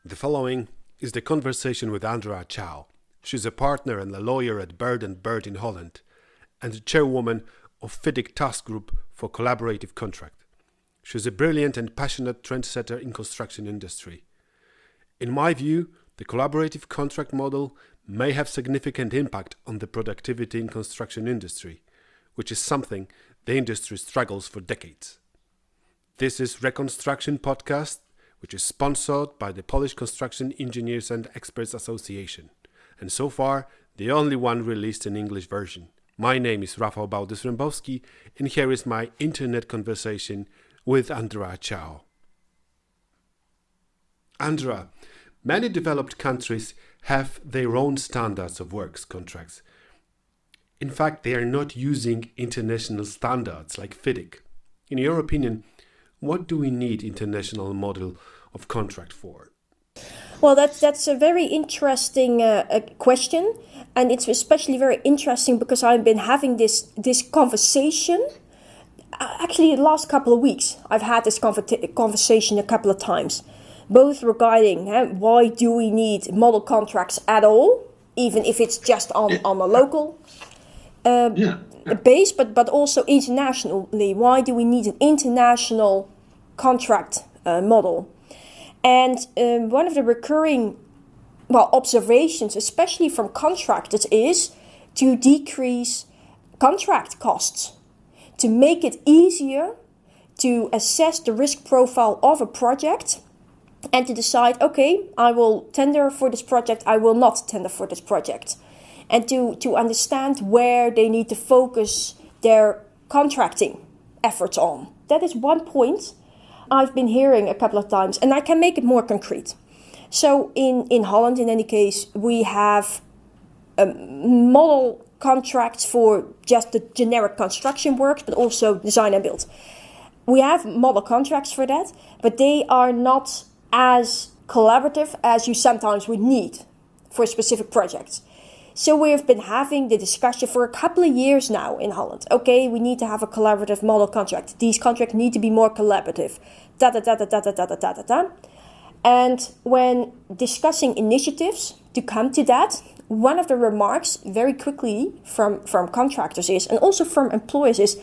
The following is the conversation with Andrea Chao. She's a partner and a lawyer at Bird&Bird in Holland and the chairwoman of FIDIC task group for collaborative contract. She's a brilliant and passionate trendsetter in construction industry. In my view, the collaborative contract model may have significant impact on the productivity in construction industry, which is something the industry struggles for decades. This is Reconstruction Podcast, which is sponsored by the Polish Construction Engineers and Experts Association, and so far the only one released in English version. My name is Rafał Bałdys-Rębowski, and here is my internet conversation with Andrea Chao. Andrea, many developed countries have their own standards of works contracts. In fact, they are not using international standards like FIDIC. In your opinion, what do we need international model of contract for? Well, that's a very interesting question, and it's especially very interesting because I've been having this conversation. Actually, the last couple of weeks, I've had this conversation a couple of times, both regarding why do we need model contracts at all, even if it's just on a local base, but also internationally. Why do we need an international contract model? And one of the recurring observations, especially from contractors, is to decrease contract costs, to make it easier to assess the risk profile of a project and to decide, okay, I will tender for this project, I will not tender for this project, and to understand where they need to focus their contracting efforts on. That is one point I've been hearing a couple of times, and I can make it more concrete. So in Holland, in any case, we have model contracts for just the generic construction works, but also design and build. We have model contracts for that, but they are not as collaborative as you sometimes would need for specific projects. So we've been having the discussion for a couple of years now in Holland. Okay, we need to have a collaborative model contract. These contracts need to be more collaborative. And when discussing initiatives to come to that, one of the remarks very quickly from contractors is, and also from employers is,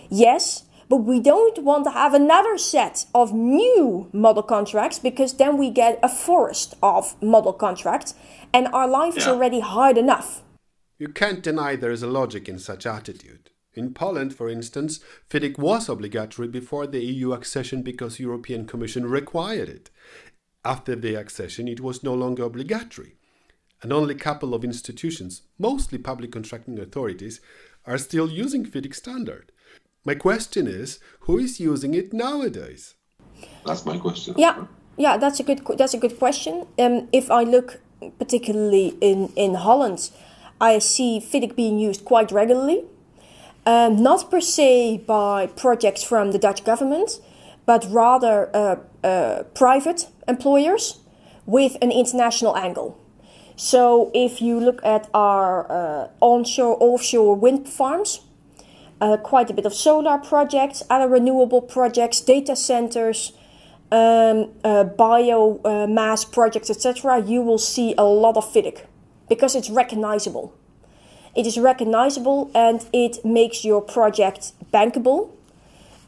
yes, but we don't want to have another set of new model contracts because then we get a forest of model contracts and our life is already hard enough. You can't deny there is a logic in such attitude. In Poland, for instance, FIDIC was obligatory before the EU accession because European Commission required it. After the accession, it was no longer obligatory. And only a couple of institutions, mostly public contracting authorities, are still using FIDIC standard. My question is, who is using it nowadays? That's my question. Yeah, that's a good question. If I look particularly in Holland, I see FIDIC being used quite regularly. Not per se by projects from the Dutch government, but rather private employers with an international angle. So if you look at our onshore, offshore wind farms, quite a bit of solar projects, other renewable projects, data centers, biomass projects, etc., you will see a lot of FIDIC because it's recognizable. It is recognizable and it makes your project bankable.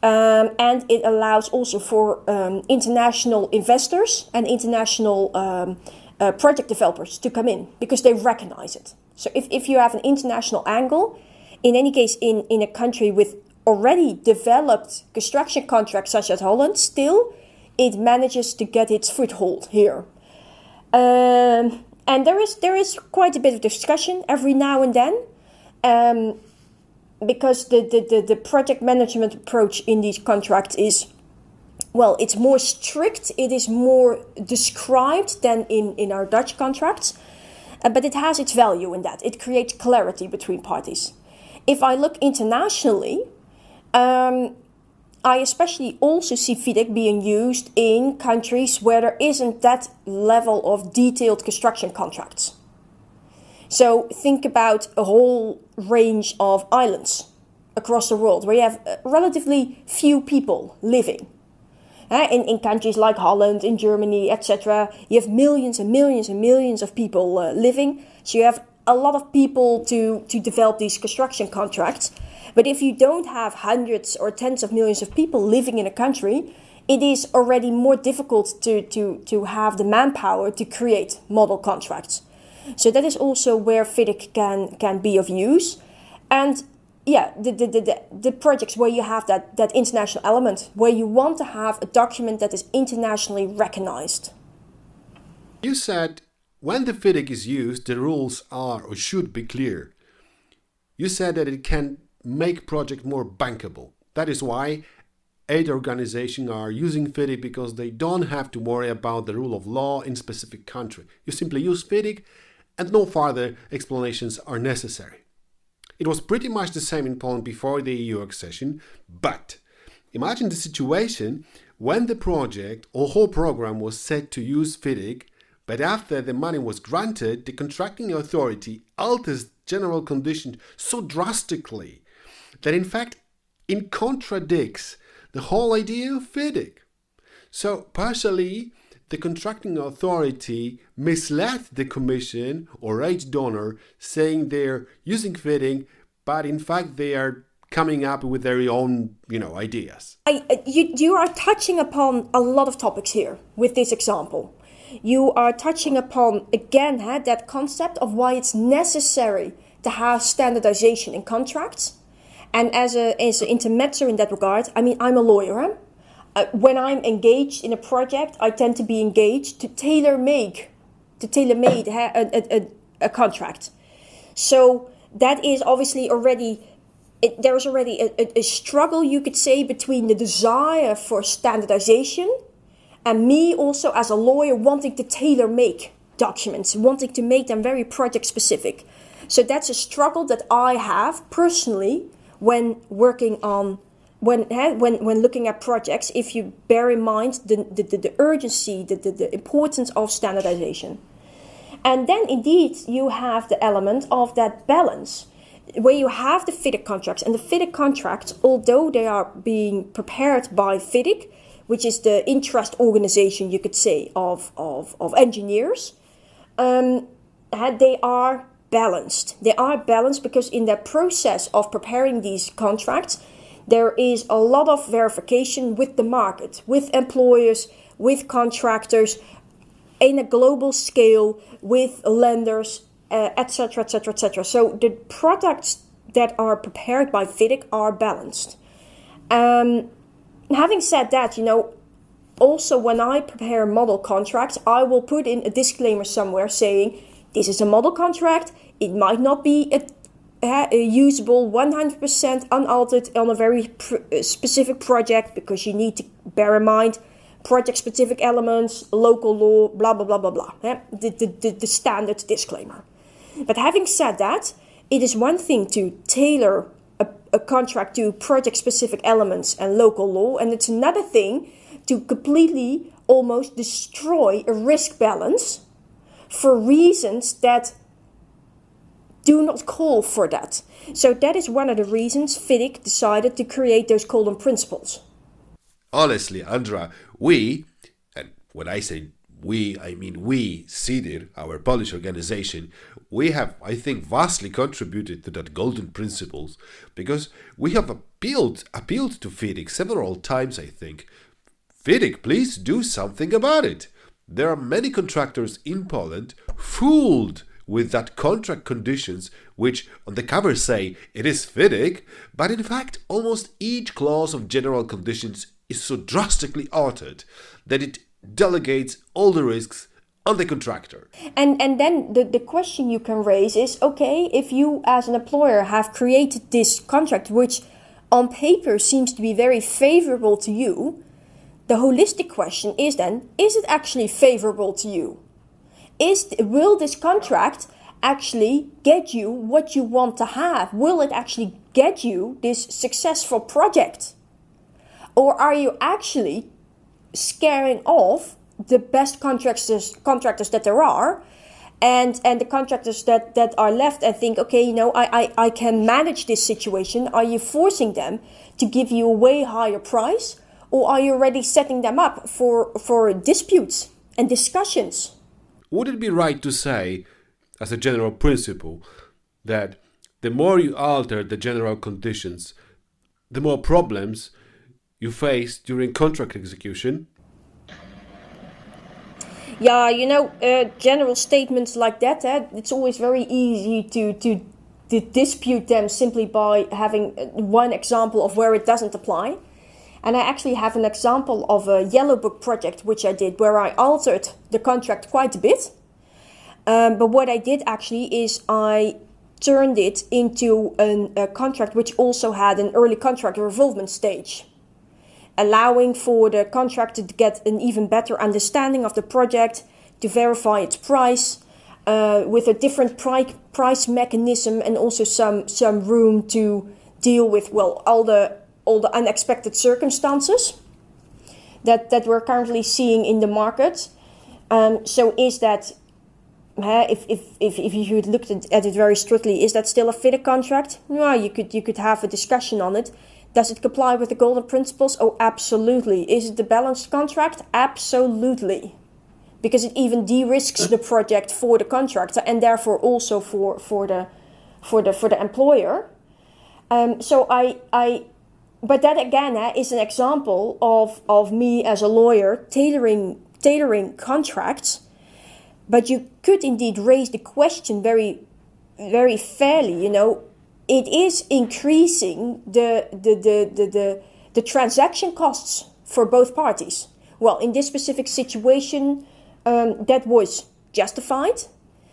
And it allows also for international investors and international project developers to come in because they recognize it. So if you have an international angle, in any case, in a country with already developed construction contracts such as Holland, still it manages to get its foothold here. And there is quite a bit of discussion every now and then, because the project management approach in these contracts is, well, it's more strict, it is more described than in our Dutch contracts, but it has its value in that. It creates clarity between parties. If I look internationally, I especially also see FIDIC being used in countries where there isn't that level of detailed construction contracts. So think about a whole range of islands across the world where you have relatively few people living. In countries like Holland, in Germany, etc., you have millions and millions and millions of people living. So you have a lot of people to develop these construction contracts. But if you don't have hundreds or tens of millions of people living in a country, it is already more difficult to have the manpower to create model contracts. So that is also where FIDIC can be of use. And yeah, the projects where you have that international element, where you want to have a document that is internationally recognized. You said when the FIDIC is used, the rules are or should be clear. You said that it can make projects more bankable. That is why aid organizations are using FIDIC, because they don't have to worry about the rule of law in specific country. You simply use FIDIC and no further explanations are necessary. It was pretty much the same in Poland before the EU accession, but imagine the situation when the project or whole program was set to use FIDIC, but after the money was granted, the contracting authority alters general conditions so drastically that in fact it contradicts the whole idea of FIDIC. So partially, the contracting authority misled the commission or aid donor, saying they're using FIDIC, but in fact they are coming up with their own, ideas. You are touching upon a lot of topics here with this example. You are touching upon, again, that concept of why it's necessary to have standardization in contracts. And as an intermezzo in that regard, I'm a lawyer. When I'm engaged in a project, I tend to be engaged to tailor-made a contract. So that is obviously there's already a struggle, you could say, between the desire for standardization and me also as a lawyer wanting to tailor-make documents, wanting to make them very project-specific. So that's a struggle that I have personally when working on, when looking at projects, if you bear in mind the urgency, the importance of standardization. And then indeed you have the element of that balance, where you have the FIDIC contracts. And the FIDIC contracts, although they are being prepared by FIDIC, which is the interest organization, you could say, of engineers, they are balanced. They are balanced because in the process of preparing these contracts, there is a lot of verification with the market, with employers, with contractors, in a global scale, with lenders, etc., etc., etc. So the products that are prepared by FIDIC are balanced. Having said that, also when I prepare model contracts, I will put in a disclaimer somewhere saying, this is a model contract. It might not be usable 100% unaltered on a very specific project, because you need to bear in mind project-specific elements, local law, blah, blah, blah, blah, blah. The standard disclaimer. But having said that, it is one thing to tailor a contract to project-specific elements and local law, and it's another thing to completely almost destroy a risk balance for reasons that do not call for that. So that is one of the reasons FIDIC decided to create those golden principles. Honestly, Andrea, we, and when I say we, I mean we, CIDIR, our Polish organization, we have, I think, vastly contributed to that golden principles, because we have appealed to FIDIC several times, I think. FIDIC, please do something about it. There are many contractors in Poland fooled with that contract conditions, which on the cover say it is FIDIC, but in fact almost each clause of general conditions is so drastically altered that it delegates all the risks on the contractor. And then the question you can raise is, okay, if you as an employer have created this contract, which on paper seems to be very favorable to you, the holistic question is then, is it actually favorable to you? Will this contract actually get you what you want to have? Will it actually get you this successful project? Or are you actually scaring off the best contractors that there are, and the contractors that are left and think, okay, I can manage this situation? Are you forcing them to give you a way higher price? or are you already setting them up for disputes and discussions? Would it be right to say, as a general principle, that the more you alter the general conditions, the more problems you face during contract execution? Yeah, general statements like that, it's always very easy to dispute them simply by having one example of where it doesn't apply. And I actually have an example of a Yellow Book project which I did where I altered the contract quite a bit. But what I did actually is I turned it into a contract which also had an early contract involvement stage, allowing for the contractor to get an even better understanding of the project, to verify its price, with a different price mechanism, and also some room to deal with all the unexpected circumstances that we're currently seeing in the market. So is that, if you looked at it very strictly, is that still a FIDIC contract? Yeah, you could have a discussion on it. Does it comply with the golden principles? Oh, absolutely. Is it a balanced contract? Absolutely. Because it even de-risks the project for the contractor and therefore also for the employer. But that again is an example of me as a lawyer tailoring contracts. But you could indeed raise the question very, very fairly. It is increasing the transaction costs for both parties. Well, in this specific situation, that was justified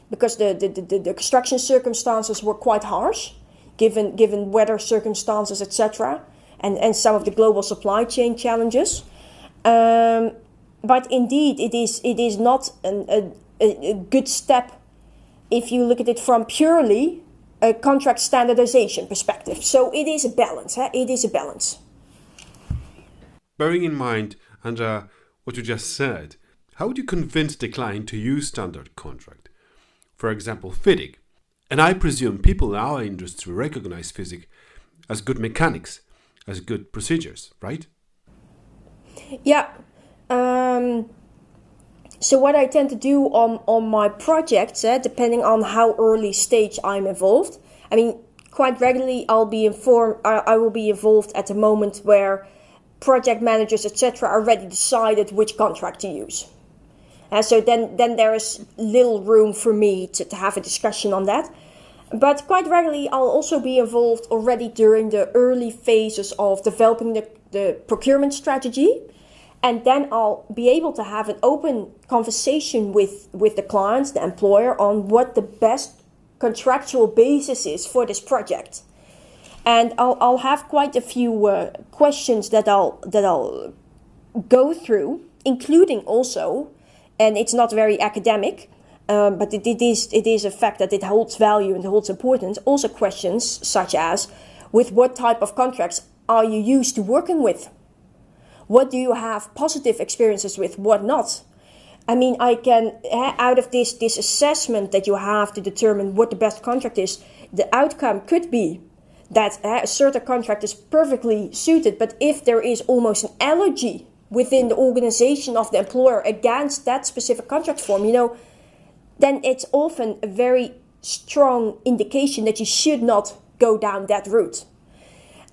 because the construction circumstances were quite harsh, given weather circumstances, etc., and some of the global supply chain challenges. But indeed, it is not a good step if you look at it from purely a contract standardization perspective. So it is a balance. It is a balance. Bearing in mind, Andrea, what you just said, how would you convince the client to use standard contract? For example, FIDIC. And I presume people in our industry recognize FIDIC as good mechanics, as good procedures, right? Yeah. So what I tend to do on my projects, depending on how early stage I'm involved, I mean, quite regularly I will be involved at the moment where project managers, etc., are already decided which contract to use. So then there is little room for me to have a discussion on that. But quite regularly I'll also be involved already during the early phases of developing the procurement strategy. And then I'll be able to have an open conversation with the client, the employer, on what the best contractual basis is for this project. And I'll have quite a few questions that I'll go through, including also, and it's not very academic, but it is a fact that it holds value and holds importance. Also questions such as, with what type of contracts are you used to working with? What do you have positive experiences with? What not? I mean, I can, out of this assessment that you have to determine what the best contract is, the outcome could be that a certain contract is perfectly suited, but if there is almost an allergy within the organization of the employer against that specific contract form, then it's often a very strong indication that you should not go down that route.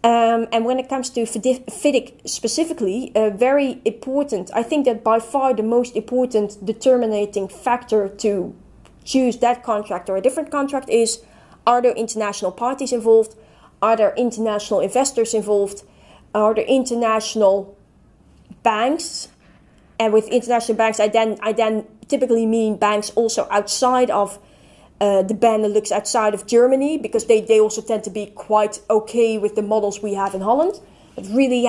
And when it comes to FIDIC specifically, very important, I think that by far the most important determining factor to choose that contract or a different contract is, are there international parties involved? Are there international investors involved? Are there international banks? And with international banks, I then typically mean banks also outside of the Benelux, outside of Germany, because they also tend to be quite okay with the models we have in Holland, but really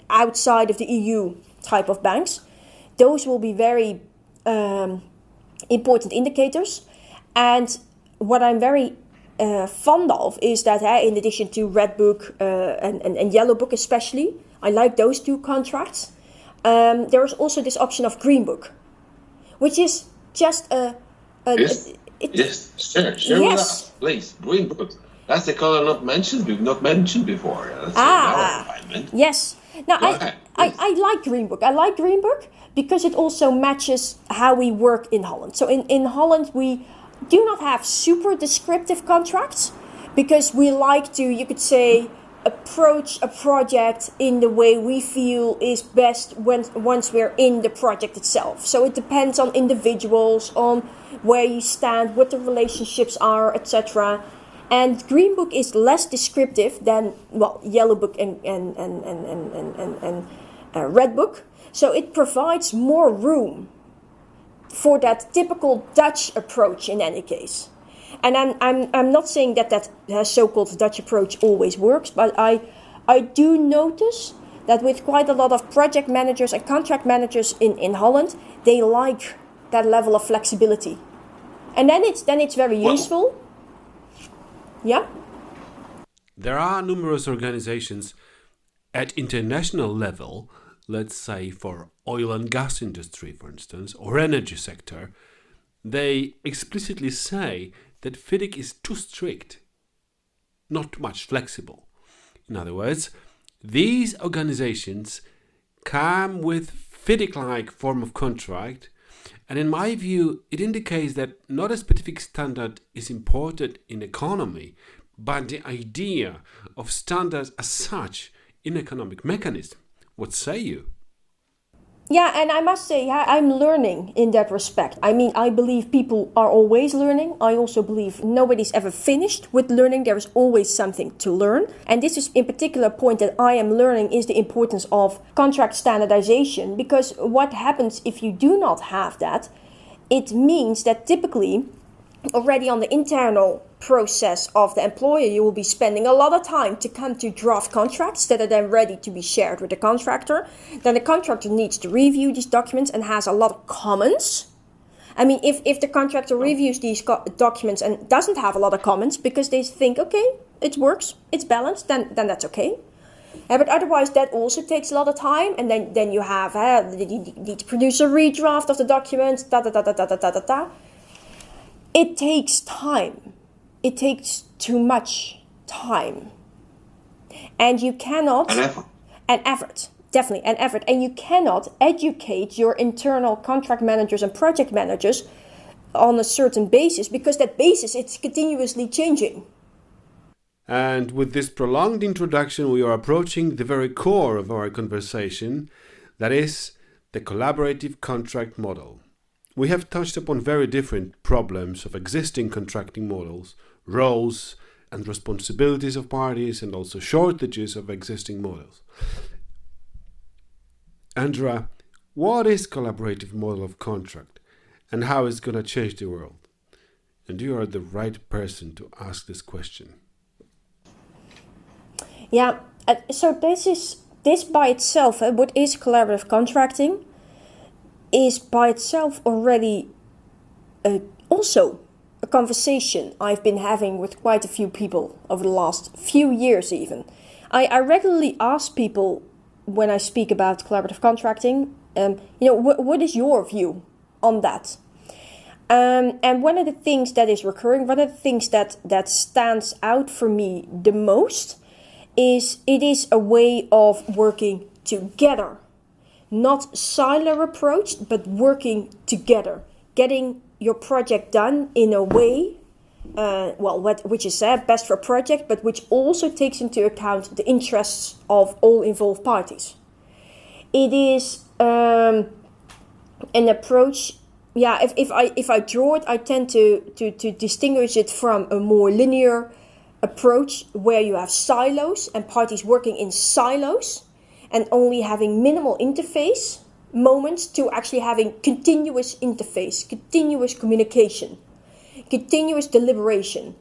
outside of the EU type of banks. Those will be very important indicators. And what I'm very fond of is that in addition to Red Book and Yellow Book especially, I like those two contracts. There is also this option of Green Book, which is just Yes, share yes. with us, please. Green Book. That's the color not mentioned before. That's our refinement. Yes. Now, Right. I like Green Book. I like Green Book because it also matches how we work in Holland. So in Holland, we do not have super descriptive contracts because we like to, you could say, approach a project in the way we feel is best once we're in the project itself. So it depends on individuals, on where you stand, what the relationships are, etc. And Green Book is less descriptive than, well, Yellow Book and Red Book. So it provides more room for that typical Dutch approach in any case. And I'm not saying that so-called Dutch approach always works, but I do notice that with quite a lot of project managers and contract managers in Holland, they like that level of flexibility. And then it's very useful. Yeah? There are numerous organizations at international level, let's say for oil and gas industry, for instance, or energy sector. They explicitly say that FIDIC is too strict, not much flexible. In other words, these organizations come with FIDIC-like form of contract, and in my view, it indicates that not a specific standard is important in economy, but the idea of standards as such in economic mechanism. What say you? Yeah, and I must say, I'm learning in that respect. I mean, I believe people are always learning. I also believe nobody's ever finished with learning. There is always something to learn. And this is in particular a point that I am learning is the importance of contract standardization. Because what happens if you do not have that, it means that typically already on the internal process of the employer, you will be spending a lot of time to come to draft contracts that are then ready to be shared with the contractor. Then the contractor needs to review these documents and has a lot of comments. I mean, if the contractor reviews these documents and doesn't have a lot of comments because they think, okay, it works, it's balanced, then that's okay. But otherwise, that also takes a lot of time, and then you have you need to produce a redraft of the documents. It takes time. It takes too much time. And you cannot... An effort. Definitely, an effort. And you cannot educate your internal contract managers and project managers on a certain basis, because that basis, it's continuously changing. And with this prolonged introduction, we are approaching the very core of our conversation, that is the collaborative contract model. We have touched upon very different problems of existing contracting models, roles and responsibilities of parties, and also shortages of existing models. Andrea, what is collaborative model of contract and how is it going to change the world? And you are the right person to ask this question. Yeah, so this by itself, what is collaborative contracting, is by itself already also a conversation I've been having with quite a few people over the last few years even. I regularly ask people when I speak about collaborative contracting, what is your view on that? And one of the things that is recurring, one of the things that stands out for me the most is it is a way of working together. Not silo approach, but working together. Getting your project done in a way, which is best for a project, but which also takes into account the interests of all involved parties. It is an approach. Yeah, if I draw it, I tend to distinguish it from a more linear approach where you have silos and parties working in silos and only having minimal interface moments to actually having continuous interface, continuous communication, continuous deliberation,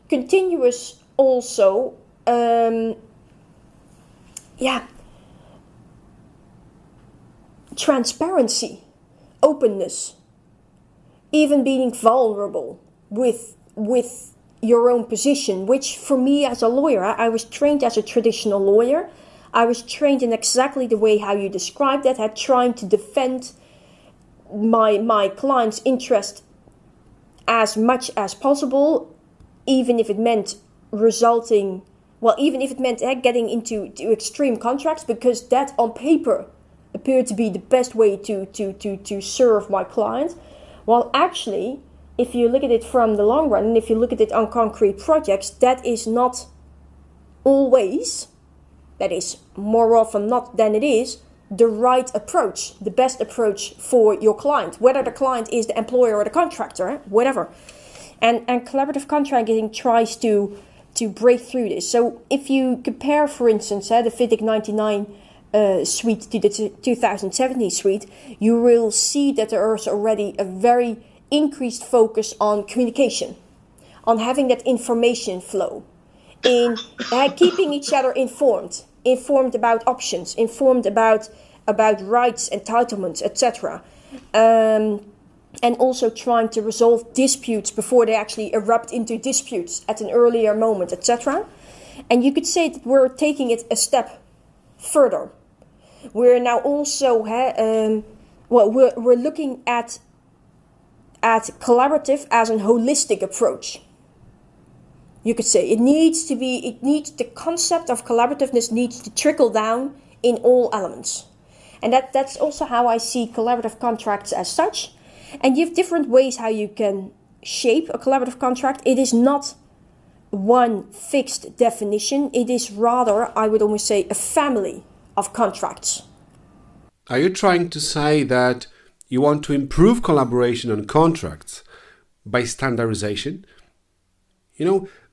continuous also, transparency, openness, even being vulnerable with your own position, which for me as a lawyer, I was trained as a traditional lawyer. I was trained in exactly the way how you described that, trying to defend my client's interest as much as possible, even if it meant resulting well, even if it meant getting into extreme contracts, because that on paper appeared to be the best way to serve my client. Well, actually, if you look at it from the long run, and if you look at it on concrete projects, that is not always, that is more often not than it is, the right approach, the best approach for your client, whether the client is the employer or the contractor, whatever. And collaborative contracting tries to break through this. So if you compare, for instance, the FIDIC 99 suite to the 2017 suite, you will see that there is already a very increased focus on communication, on having that information flow, in keeping each other informed about options, informed about rights, entitlements, etc. And also trying to resolve disputes before they actually erupt into disputes at an earlier moment, etc. And you could say that we're taking it a step further. We're now also we're looking at collaborative as a holistic approach. You could say the concept of collaborativeness needs to trickle down in all elements. And that's also how I see collaborative contracts as such. And you have different ways how you can shape a collaborative contract. It is not one fixed definition. It is rather, I would almost say, a family of contracts. Are you trying to say that you want to improve collaboration on contracts by standardization?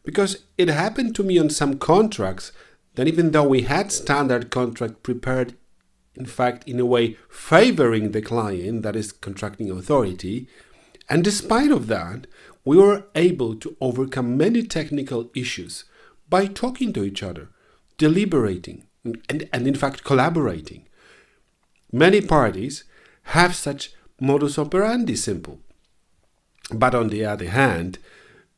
Because it happened to me on some contracts that even though we had standard contract prepared, in fact, in a way favoring the client, that is contracting authority, and despite of that, we were able to overcome many technical issues by talking to each other, deliberating, and in fact collaborating. Many parties have such modus operandi simple. But on the other hand,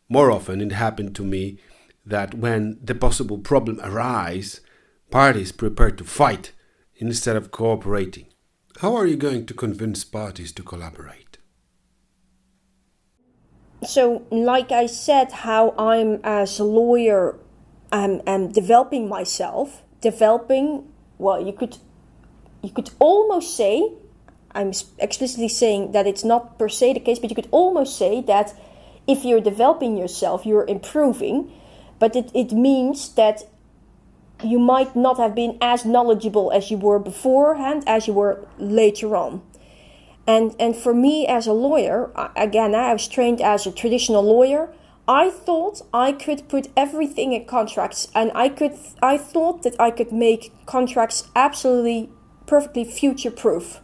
more often it happened to me that when the possible problem arises, parties prepare to fight instead of cooperating. How are you going to convince parties to collaborate? So, like I said, how I'm as a lawyer, I'm developing myself. Well, you could almost say, I'm explicitly saying that it's not per se the case, but you could almost say that if you're developing yourself, you're improving, but it means that you might not have been as knowledgeable as you were beforehand as you were later on. And for me as a lawyer, again, I was trained as a traditional lawyer. I thought I could put everything in contracts, and I thought that I could make contracts absolutely perfectly future-proof.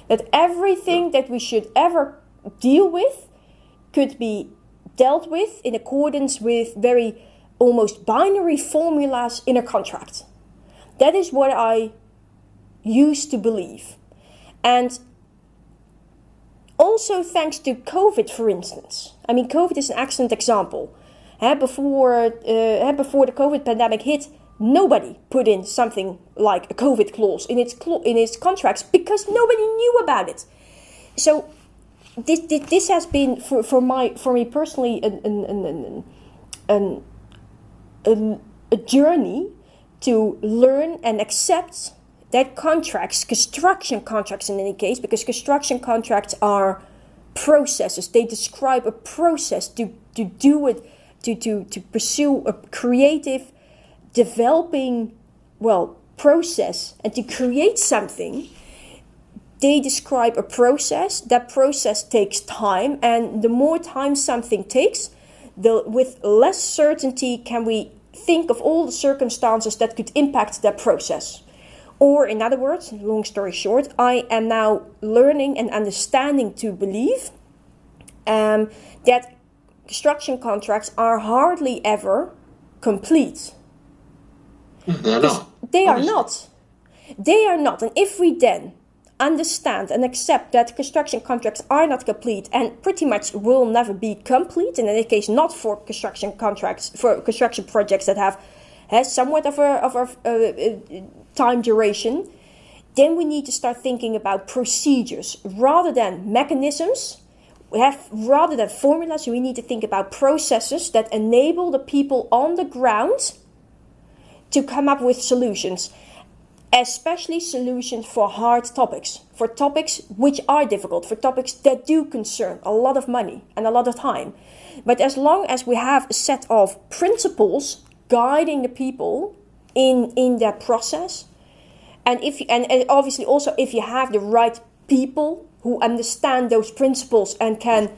That everything that we should ever deal with could be dealt with in accordance with very almost binary formulas in a contract. That is what I used to believe. And also thanks to COVID, for instance. I mean, COVID is an excellent example. Before the COVID pandemic hit, nobody put in something like a COVID clause in its contracts because nobody knew about it. So this has been for me personally a journey to learn and accept that construction contracts in any case, because construction contracts are processes. They describe a process to do it, to pursue a creative, developing, process, and to create something. They describe a process. That process takes time, and the more time something takes, with less certainty can we think of all the circumstances that could impact that process. Or in other words, long story short, I am now learning and understanding to believe that construction contracts are hardly ever complete. They're not. They are not. They are not. And if we then understand and accept that construction contracts are not complete and pretty much will never be complete, in any case not for construction contracts, for construction projects that have somewhat of a time duration, then we need to start thinking about procedures rather than mechanisms. Rather than formulas, we need to think about processes that enable the people on the ground to come up with solutions, especially solutions for hard topics, for topics which are difficult, for topics that do concern a lot of money and a lot of time. But as long as we have a set of principles guiding the people in that process, and obviously also if you have the right people who understand those principles and can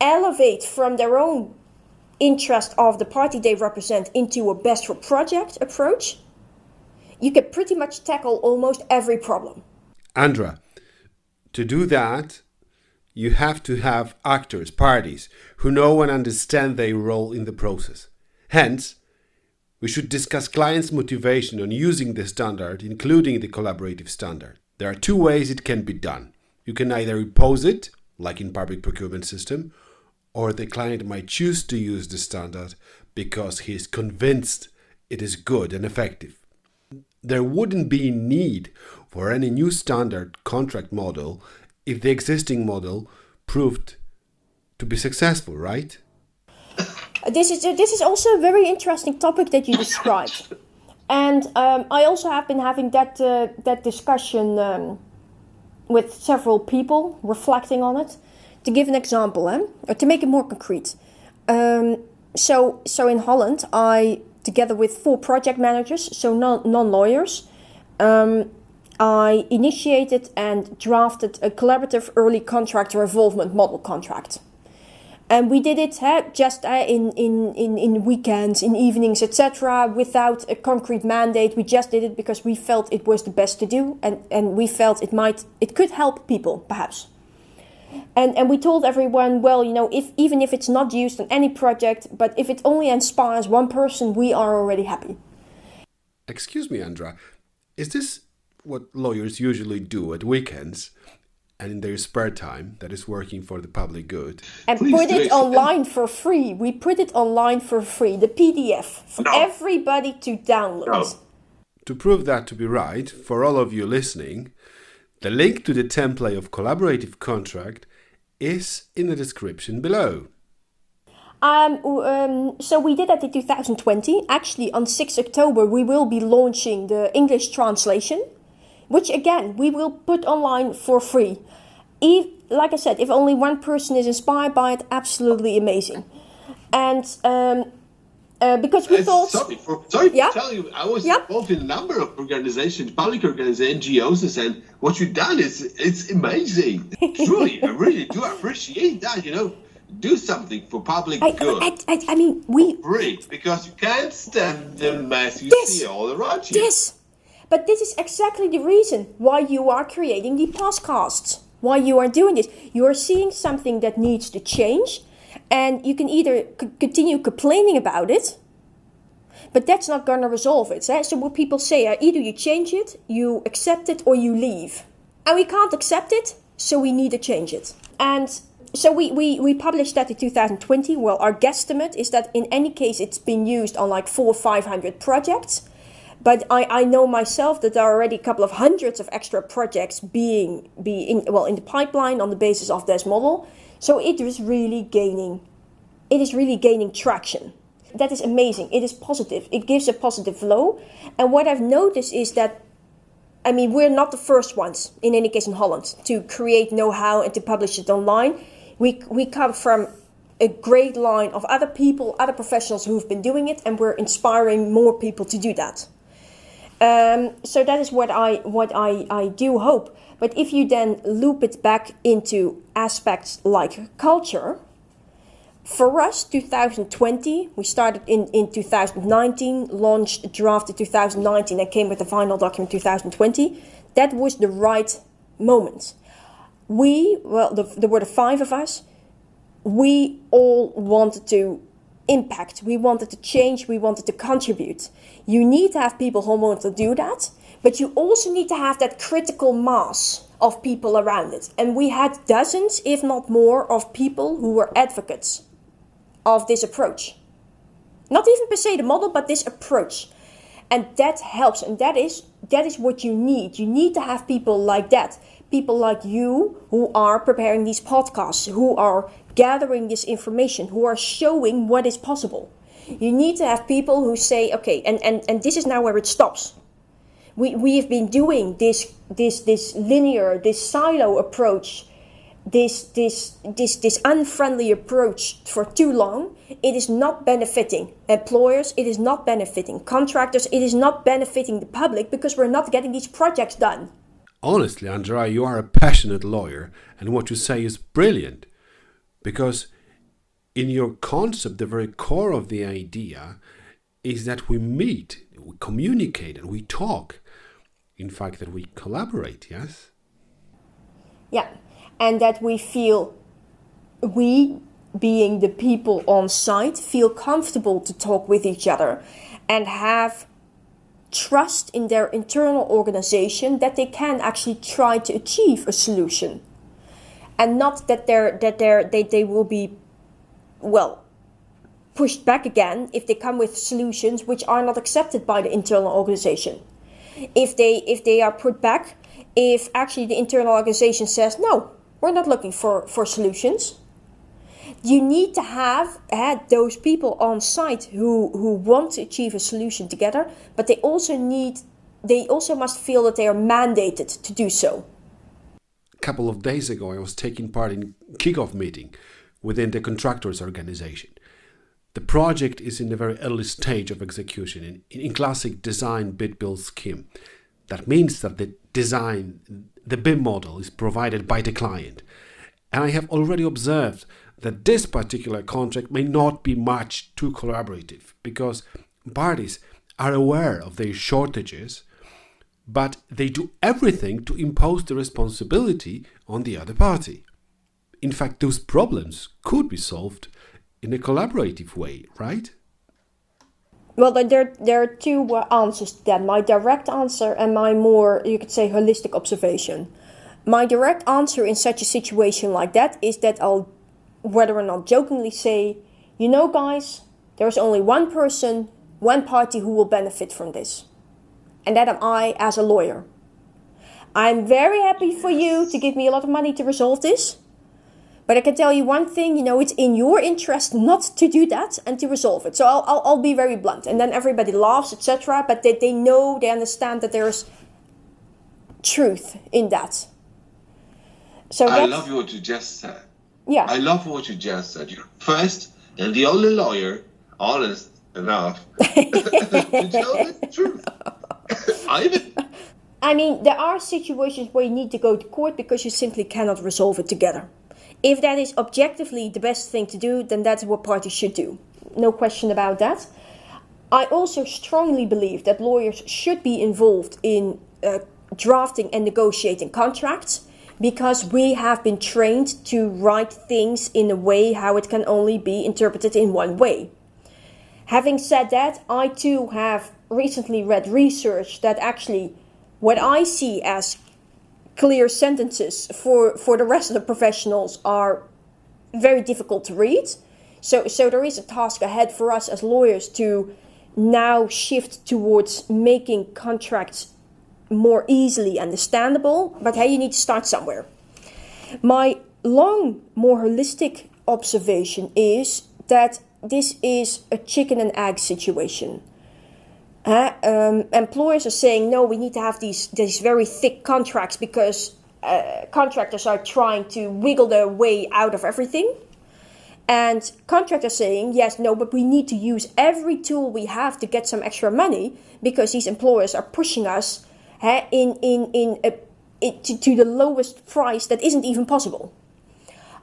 elevate from their own interest of the party they represent into a best for project approach, you can pretty much tackle almost every problem. Andrea, to do that, you have to have actors, parties, who know and understand their role in the process. Hence, we should discuss clients' motivation on using the standard, including the collaborative standard. There are two ways it can be done. You can either impose it, like in public procurement system, or the client might choose to use the standard because he is convinced it is good and effective. There wouldn't be need for any new standard contract model if the existing model proved to be successful, right? This is also a very interesting topic that you described. And I also have been having that discussion with several people, reflecting on it. To give an example, or to make it more concrete. So in Holland, I, together with 4 project managers, so non-lawyers, I initiated and drafted a collaborative early contractor involvement model contract. And we did it just in weekends, in evenings, etc., without a concrete mandate. We just did it because we felt it was the best to do, and we felt it could help people, perhaps. And we told everyone, well, even if it's not used on any project, but if it only inspires one person, we are already happy. Excuse me, Andrea, is this what lawyers usually do at weekends and in their spare time that is working for the public good? And put it online for free. We put it online for free, the PDF, for everybody to download. No. To prove that to be right, for all of you listening, the link to the template of collaborative contract is in the description below. So we did that in 2020. Actually, on 6 October, we will be launching the English translation, which again, we will put online for free. Like I said, if only one person is inspired by it, absolutely amazing. And because we thought... Sorry to tell you, I was involved in a number of organizations, public organizations, NGOs, and what you've done it's amazing. Truly, I really do appreciate that, Do something for public good. I mean, we... Free, because you can't stand the mess you see all around you. Yes, but this is exactly the reason why you are creating the podcasts, why you are doing this. You are seeing something that needs to change, and you can either continue complaining about it, but that's not going to resolve it. So what people say, either you change it, you accept it, or you leave. And we can't accept it, so we need to change it. And so we published that in 2020. Well, our guesstimate is that in any case, it's been used on like 400 or 500 projects. But I know myself that there are already a couple of hundreds of extra projects being in the pipeline on the basis of this model. So it is really gaining traction. That is amazing. It is positive. It gives a positive flow. And what I've noticed is that, we're not the first ones, in any case in Holland, to create know-how and to publish it online. We come from a great line of other people, other professionals who've been doing it, and we're inspiring more people to do that. So that is what I do hope. But if you then loop it back into aspects like culture, for us, 2020, we started in 2019, launched, drafted 2019, and came with the final document 2020. That was the right moment. There were the 5 of us. We all wanted to impact. We wanted to change. We wanted to contribute. You need to have people who want to do that, but you also need to have that critical mass of people around it. And we had dozens, if not more, of people who were advocates of this approach. Not even per se the model, but this approach. And that helps, and that is what you need. You need to have people like that. People like you who are preparing these podcasts, who are gathering this information, who are showing what is possible. You need to have people who say, okay, and this is now where it stops. We have been doing this linear, this silo approach, this unfriendly approach for too long. It is not benefiting employers, it is not benefiting contractors, it is not benefiting the public, because we're not getting these projects done. Honestly, Andrea, you are a passionate lawyer, and what you say is brilliant, because in your concept, the very core of the idea is that we meet, we communicate, and we talk. In fact, that we collaborate, yes? Yeah, and that we feel, we being the people on site, feel comfortable to talk with each other and have trust in their internal organization that they can actually try to achieve a solution. And not that they will be, well, pushed back again if they come with solutions which are not accepted by the internal organization. If they are put back, if actually the internal organization says, no, we're not looking for solutions. You need to have those people on site who want to achieve a solution together, but they also must feel that they are mandated to do so. A couple of days ago, I was taking part in a kickoff meeting within the contractors organization. The project is in the very early stage of execution in classic design bid build scheme. That means that the design, the BIM model is provided by the client. And I have already observed that this particular contract may not be much too collaborative, because parties are aware of their shortages, but they do everything to impose the responsibility on the other party. In fact, those problems could be solved in a collaborative way, right? Well, there are two answers to that. My direct answer and my more, you could say, holistic observation. My direct answer in such a situation like that is that I'll, whether or not jokingly, say, you know, guys, there's only one person, one party who will benefit from this. And that am I as a lawyer. I'm very happy for you to give me a lot of money to resolve this. But I can tell you one thing, you know, it's in your interest not to do that and to resolve it. So I'll be very blunt. And then everybody laughs, etc. But they know, they understand that there's truth in that. So I love what you just said. Yeah. I love what you just said. You're first and the only lawyer honest enough to tell the truth. I mean, there are situations where you need to go to court because you simply cannot resolve it together. If that is objectively the best thing to do, then that's what parties should do. No question about that. I also strongly believe that lawyers should be involved in drafting and negotiating contracts, because we have been trained to write things in a way how it can only be interpreted in one way. Having said that, I too have recently read research that actually what I see as clear sentences for the rest of the professionals are very difficult to read. So there is a task ahead for us as lawyers to now shift towards making contracts more easily understandable. But hey, you need to start somewhere. My long, more holistic observation is that this is a chicken and egg situation. Employers are saying, no, we need to have these very thick contracts because contractors are trying to wiggle their way out of everything. And contractors saying, yes, no, but we need to use every tool we have to get some extra money because these employers are pushing us to the lowest price that isn't even possible.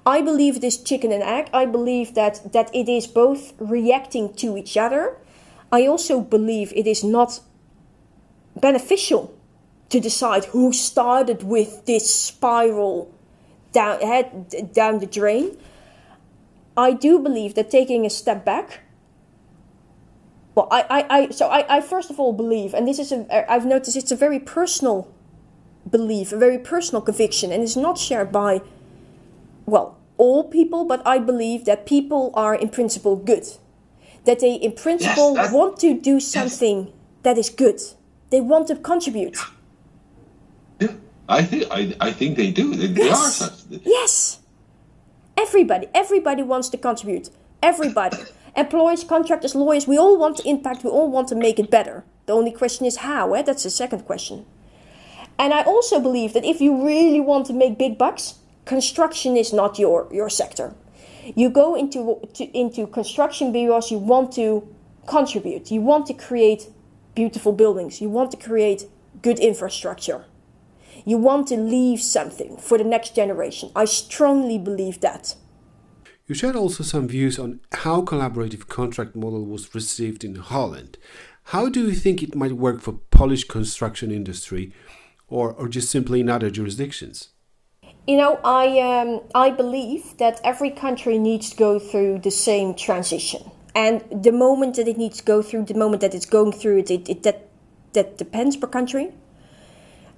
I believe it is chicken and egg. I believe that it is both reacting to each other. I also believe it is not beneficial to decide who started with this spiral down the drain. I do believe that taking a step back. Well, I first of all believe, and this is I've noticed it's a very personal belief, a very personal conviction, and it's not shared by, well, all people, but I believe that people are in principle good. That they, in principle, want to do something that is good. They want to contribute. Yeah, I think they do. They are such. Yes. Everybody wants to contribute. Everybody. Employers, contractors, lawyers, we all want to impact, we all want to make it better. The only question is how, that's the second question. And I also believe that if you really want to make big bucks, construction is not your sector. You go into construction because you want to contribute. You want to create beautiful buildings. You want to create good infrastructure. You want to leave something for the next generation. I strongly believe that. You shared also some views on how collaborative contract model was received in Holland. How do you think it might work for Polish construction industry or just simply in other jurisdictions? You know, I believe that every country needs to go through the same transition. And the moment that it needs to go through, the moment that it's going through it, that depends per country.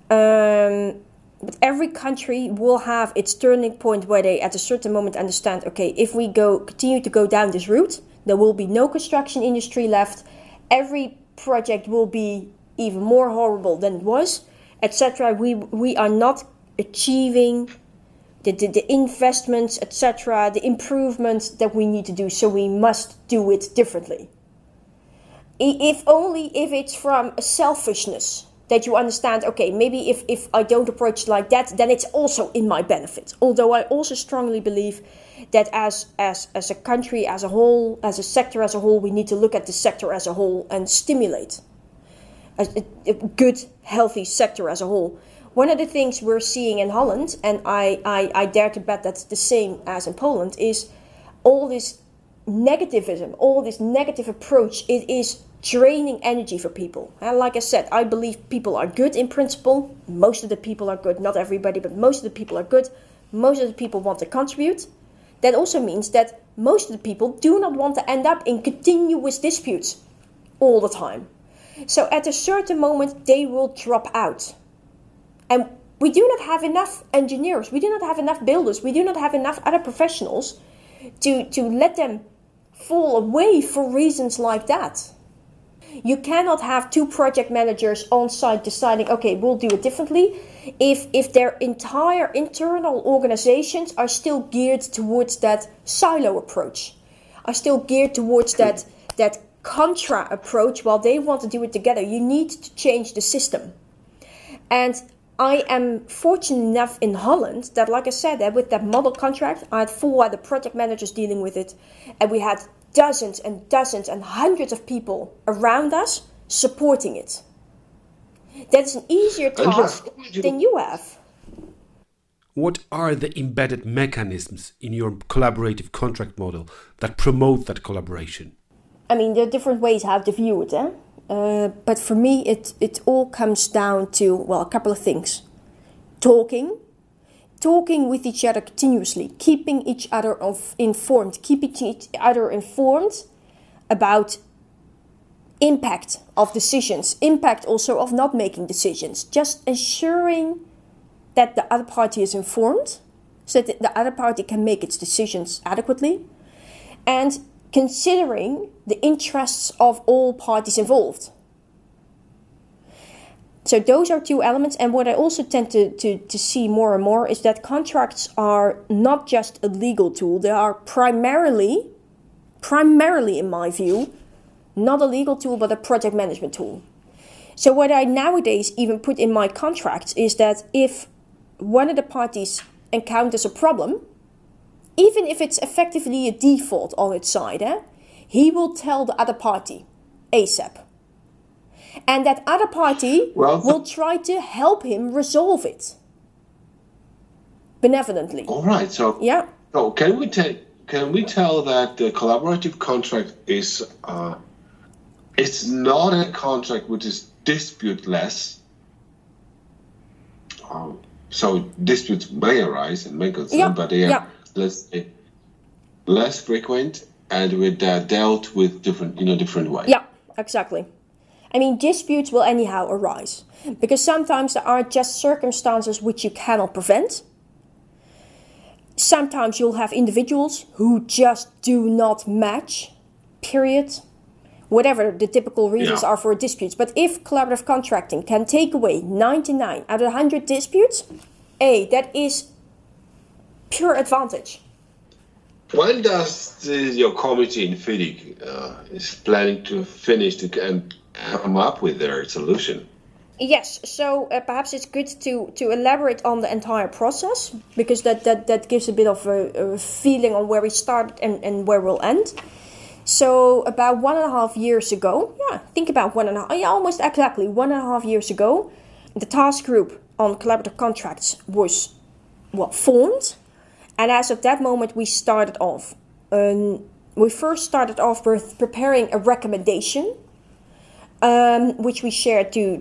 But every country will have its turning point where they at a certain moment understand, okay, if we continue to go down this route, there will be no construction industry left. Every project will be even more horrible than it was, etc. We are not achieving the investments, etc., the improvements that we need to do, so we must do it differently. If it's from a selfishness that you understand, okay, maybe if I don't approach it like that, then it's also in my benefit. Although I also strongly believe that as a country as a whole, as a sector as a whole, we need to look at the sector as a whole and stimulate a good, healthy sector as a whole. One of the things we're seeing in Holland, and I dare to bet that's the same as in Poland, is all this negativism, all this negative approach. It is draining energy for people. And like I said, I believe people are good in principle. Most of the people are good, not everybody, but most of the people are good. Most of the people want to contribute. That also means that most of the people do not want to end up in continuous disputes all the time. So at a certain moment, they will drop out. And we do not have enough engineers, we do not have enough builders, we do not have enough other professionals to let them fall away for reasons like that. You cannot have two project managers on site deciding, okay, we'll do it differently, if their entire internal organizations are still geared towards that silo approach, are still geared towards that contra approach while they want to do it together. You need to change the system. And I am fortunate enough in Holland that, like I said, with that model contract, I had 4 other project managers dealing with it, and we had dozens and dozens and hundreds of people around us supporting it. That's an easier task than you have. What are the embedded mechanisms in your collaborative contract model that promote that collaboration? I mean, there are different ways how to view it, but for me, it all comes down to, well, a couple of things. Talking with each other continuously, keeping each other informed about impact of decisions, impact also of not making decisions, just ensuring that the other party is informed so that the other party can make its decisions adequately, and considering the interests of all parties involved. So those are 2 elements, and what I also tend to see more and more is that contracts are not just a legal tool, they are primarily in my view, not a legal tool but a project management tool. So what I nowadays even put in my contracts is that if one of the parties encounters a problem, even if it's effectively a default on its side, he will tell the other party ASAP. And that other party will try to help him resolve it benevolently. All right. So yeah. So can we tell that the collaborative contract is it's not a contract which is disputeless. So disputes may arise and may concern, but they are let's say less frequent and with dealt with different ways. Yeah, exactly. I mean, disputes will anyhow arise because sometimes there are just circumstances which you cannot prevent. Sometimes you'll have individuals who just do not match, period. Whatever the typical reasons are for disputes. But if collaborative contracting can take away 99 out of 100 disputes, that is pure advantage. When does your committee in FIDIC is planning to finish and come up with their solution? Yes, so perhaps it's good to elaborate on the entire process, because that gives a bit of a feeling on where we started and where we'll end. So about 1.5 years ago, almost exactly 1.5 years ago, the task group on collaborative contracts was formed. And as of that moment, we started off. We first started off with preparing a recommendation, which we shared to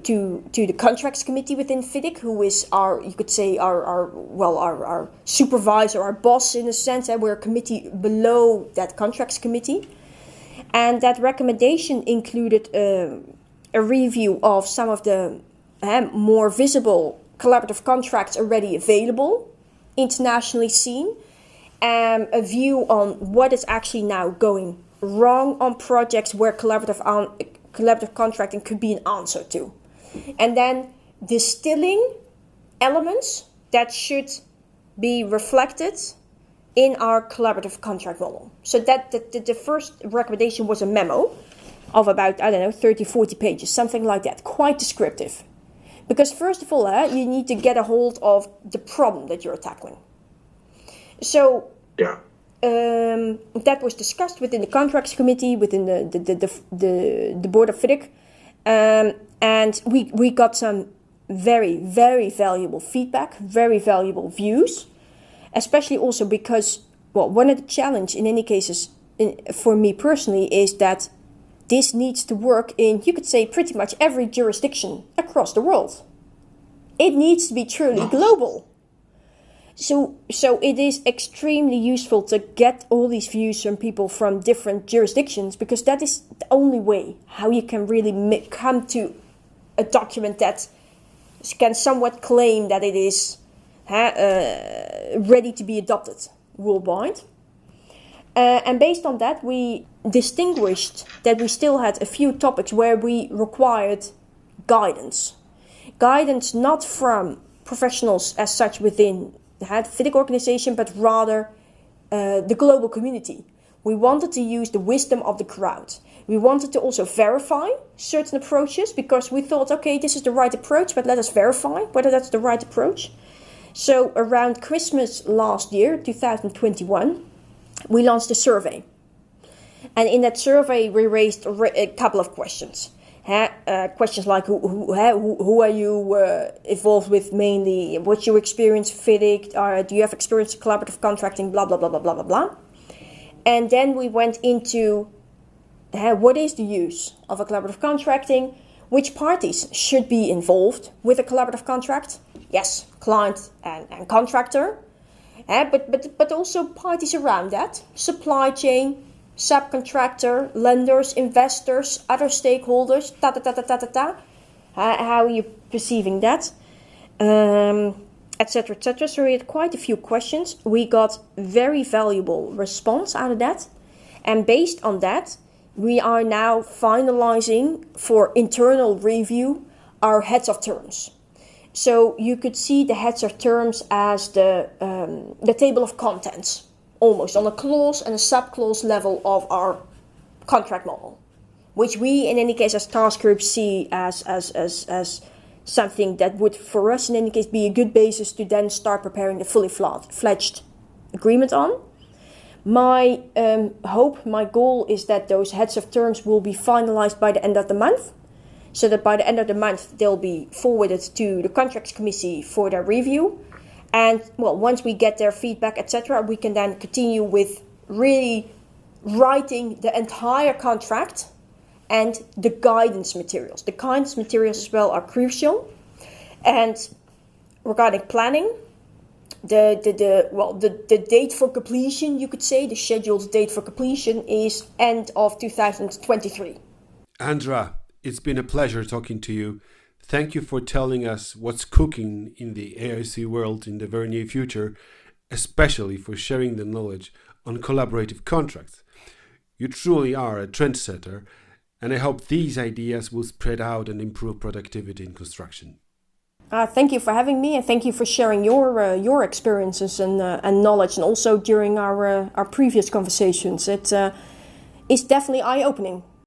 the contracts committee within FIDIC, who is our supervisor, our boss in a sense, and we're a committee below that contracts committee. And that recommendation included a review of some of the more visible collaborative contracts already available, internationally seen, a view on what is actually now going wrong on projects where collaborative contracting could be an answer to. And then distilling elements that should be reflected in our collaborative contract model. So that the first recommendation was a memo of about, 30, 40 pages, something like that, quite descriptive. Because first of all, you need to get a hold of the problem that you're tackling. So that was discussed within the contracts committee, within the board of FIDIC, and we got some very, very valuable feedback, very valuable views, especially also because, one of the challenge in any cases for me personally is that this needs to work in, you could say, pretty much every jurisdiction across the world. It needs to be truly global. So it is extremely useful to get all these views from people from different jurisdictions, because that is the only way how you can really come to a document that can somewhat claim that it is ready to be adopted worldwide. And based on that, we distinguished that we still had a few topics where we required guidance. Guidance not from professionals as such within the FIDIC organization, but rather the global community. We wanted to use the wisdom of the crowd. We wanted to also verify certain approaches, because we thought, okay, this is the right approach, but let us verify whether that's the right approach. So around Christmas last year, 2021, we launched a survey. And in that survey, we raised a couple of questions. Questions like who are you involved with mainly? What's your experience FIDIC? Do you have experience in collaborative contracting? Blah, blah, blah, blah, blah, blah, blah. And then we went into what is the use of a collaborative contracting? Which parties should be involved with a collaborative contract? Yes, client and contractor. But also parties around that. Supply chain, subcontractor, lenders, investors, other stakeholders, how are you perceiving that, etc., etc. So we had quite a few questions. We got very valuable response out of that, and based on that, we are now finalizing for internal review our heads of terms. So you could see the heads of terms as the table of contents, almost on a clause and a sub-clause level of our contract model, which we, in any case, as task group, see as something that would, for us, in any case, be a good basis to then start preparing the fully fledged agreement on. My hope, my goal is that those heads of terms will be finalized by the end of the month, so that by the end of the month, they'll be forwarded to the contracts committee for their review. And, once we get their feedback, etc., we can then continue with really writing the entire contract and the guidance materials. The guidance materials as well are crucial. And regarding planning, the date for completion, you could say, the scheduled date for completion is end of 2023. Andrea, it's been a pleasure talking to you. Thank you for telling us what's cooking in the AIC world in the very near future, especially for sharing the knowledge on collaborative contracts. You truly are a trendsetter, and I hope these ideas will spread out and improve productivity in construction. Thank you for having me, and thank you for sharing your experiences and knowledge, and also during our previous conversations. It's definitely eye-opening.